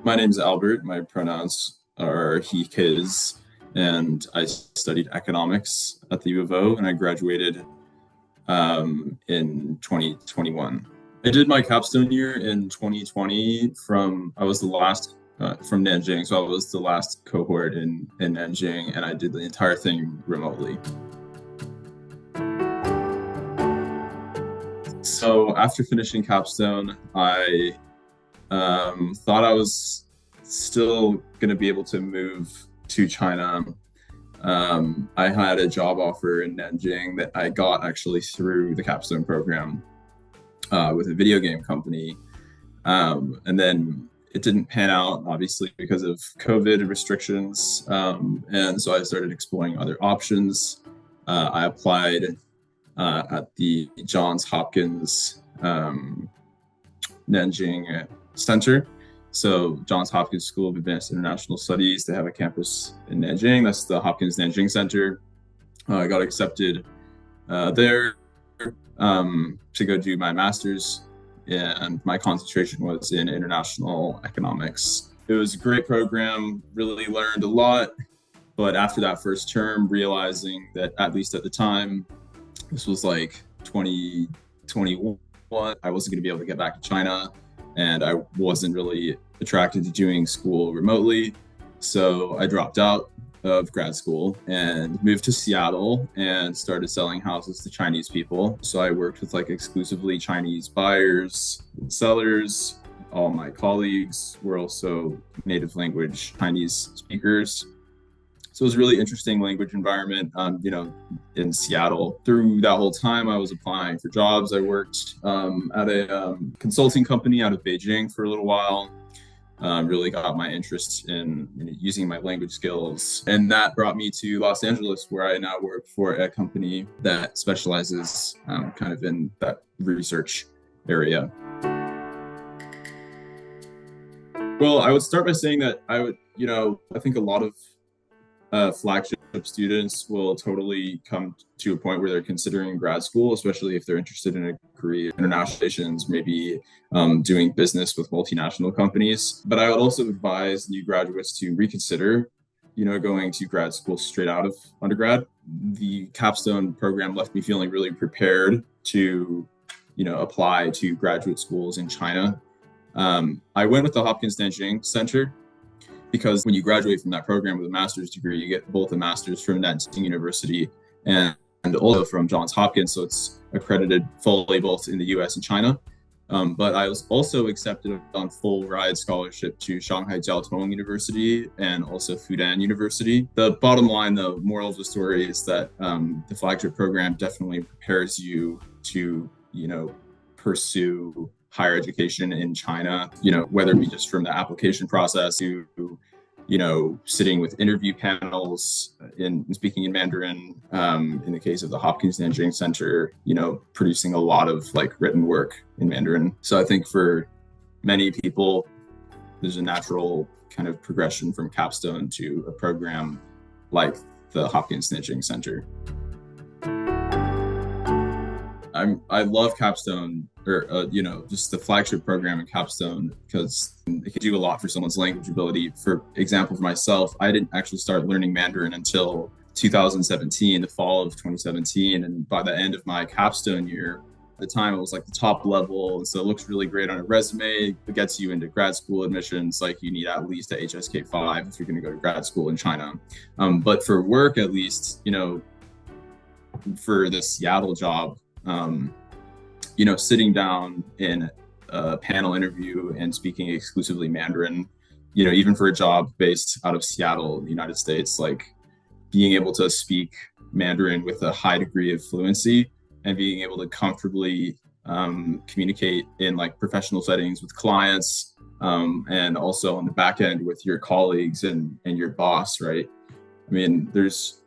My name's Albert. My pronouns are he, his, and I studied economics at the U of O, and I graduated in 2021. I did my capstone year in 2020 I was the last from Nanjing, so I was the last cohort in Nanjing, and I did the entire thing remotely. So after finishing capstone, I thought I was still going to be able to move to China. I had a job offer in Nanjing that I got actually through the capstone program with a video game company. And then it didn't pan out, obviously, because of COVID restrictions. And so I started exploring other options. I applied at the Johns Hopkins Nanjing Center. So Johns Hopkins School of Advanced International Studies, they have a campus in Nanjing. That's the Hopkins Nanjing Center. I got accepted there to go do my master's, and my concentration was in international economics. It was a great program, really learned a lot, but after that first term, realizing that, at least at the time, this was like 2021, I wasn't going to be able to get back to China, and I wasn't really attracted to doing school remotely. So I dropped out of grad school and moved to Seattle and started selling houses to Chinese people. So I worked with like exclusively Chinese buyers and sellers. All my colleagues were also native language Chinese speakers. So it was a really interesting language environment, in Seattle. Through that whole time, I was applying for jobs. I worked at a consulting company out of Beijing for a little while. Really got my interest in using my language skills. And that brought me to Los Angeles, where I now work for a company that specializes kind of in that research area. Well, I would start by saying that I think a lot of Flagship students will totally come to a point where they're considering grad school, especially if they're interested in a career in international relations, maybe doing business with multinational companies. But I would also advise new graduates to reconsider, going to grad school straight out of undergrad. The capstone program left me feeling really prepared to, apply to graduate schools in China. I went with the Hopkins Nanjing Center, because when you graduate from that program with a master's degree, you get both a master's from Nanjing University and also from Johns Hopkins. So it's accredited fully both in the US and China. But I was also accepted on full ride scholarship to Shanghai Jiaotong University and also Fudan University. The bottom line, the moral of the story, is that the Flagship program definitely prepares you to, pursue higher education in China, whether it be just from the application process to, sitting with interview panels in speaking in Mandarin, in the case of the Hopkins Nanjing Center, producing a lot of written work in Mandarin. So I think for many people, there's a natural kind of progression from capstone to a program like the Hopkins Nanjing Center. I love capstone, or just the Flagship program in capstone, because it can do a lot for someone's language ability. For example, for myself, I didn't actually start learning Mandarin until 2017, the fall of 2017, and by the end of my capstone year, at the time it was like the top level, and so it looks really great on a resume. It gets you into grad school admissions. Like, you need at least a HSK 5 if you're going to go to grad school in China. But for work, at least, for the Seattle job, sitting down in a panel interview and speaking exclusively Mandarin, even for a job based out of Seattle, the United States, being able to speak Mandarin with a high degree of fluency and being able to comfortably communicate in professional settings with clients, and also on the back end with your colleagues and your boss, right? I mean, there's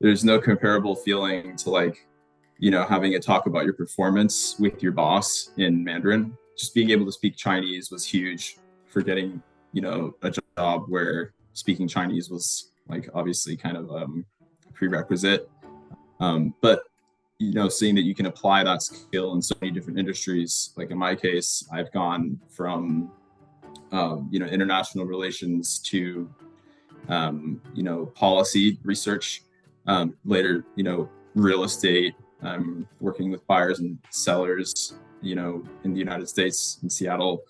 there's no comparable feeling to having a talk about your performance with your boss in Mandarin. Just being able to speak Chinese was huge for getting, a job where speaking Chinese was obviously kind of a prerequisite. But seeing that you can apply that skill in so many different industries, like in my case, I've gone from international relations to, policy research, later, real estate, working with buyers and sellers, in the United States, in Seattle,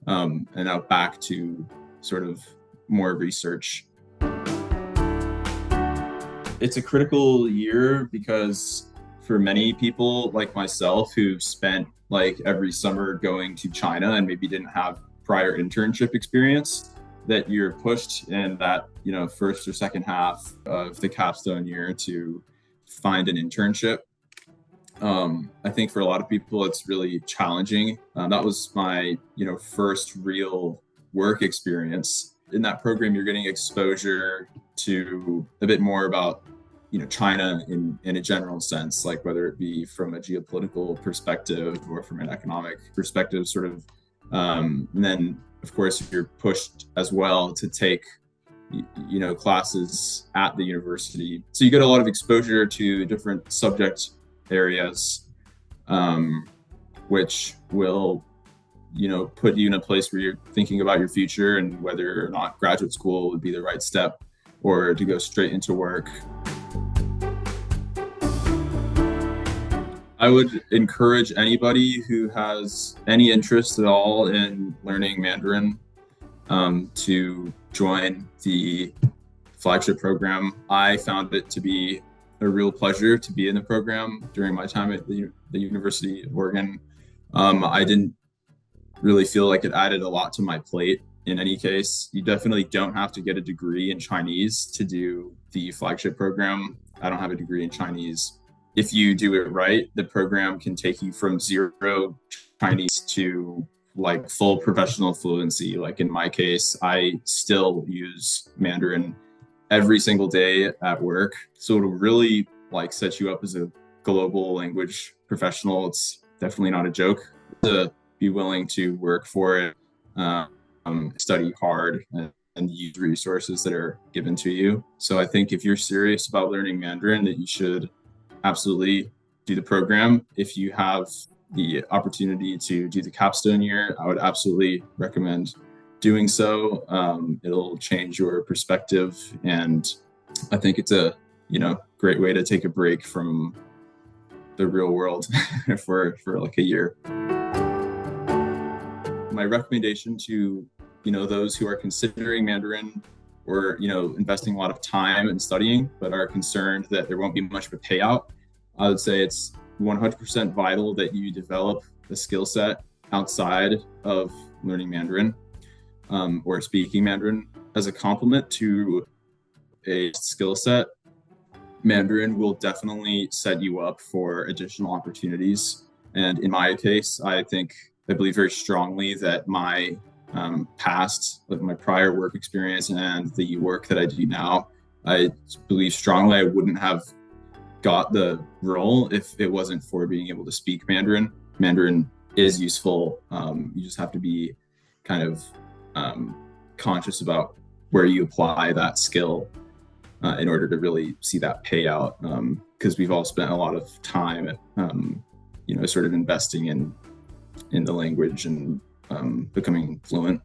and now back to sort of more research. It's a critical year because for many people like myself who've spent like every summer going to China and maybe didn't have prior internship experience, that you're pushed in that, first or second half of the capstone year to find an internship. I think for a lot of people, it's really challenging. That was my, first real work experience. In that program, you're getting exposure to a bit more about, China in a general sense, like whether it be from a geopolitical perspective or from an economic perspective, sort of. And then, of course, you're pushed as well to take, classes at the university. So you get a lot of exposure to different subject areas, which will, put you in a place where you're thinking about your future and whether or not graduate school would be the right step or to go straight into work. I would encourage anybody who has any interest at all in learning Mandarin to join the Flagship program. I found it to be a real pleasure to be in the program during my time at the University of Oregon. I didn't really feel like it added a lot to my plate. In any case, you definitely don't have to get a degree in Chinese to do the Flagship program. I don't have a degree in Chinese. If you do it right, the program can take you from zero Chinese to like full professional fluency. Like in my case, I still use Mandarin every single day at work. So it'll really like set you up as a global language professional. It's definitely not a joke to be willing to work for it, study hard, and use resources that are given to you. So I think if you're serious about learning Mandarin, that you should absolutely do the program. If you have the opportunity to do the capstone year, I would absolutely recommend doing so. It'll change your perspective, and I think it's a great way to take a break from the real world for like a year. My recommendation to those who are considering Mandarin or investing a lot of time in studying but are concerned that there won't be much of a payout, I would say it's 100% vital that you develop a skill set outside of learning Mandarin or speaking Mandarin. As a complement to a skill set, Mandarin will definitely set you up for additional opportunities. And in my case, I believe very strongly that my my prior work experience and the work that I do now, I believe strongly I wouldn't have got the role if it wasn't for being able to speak Mandarin. Mandarin is useful. You just have to be kind of conscious about where you apply that skill in order to really see that payout. Because we've all spent a lot of time at, sort of investing in the language and becoming fluent.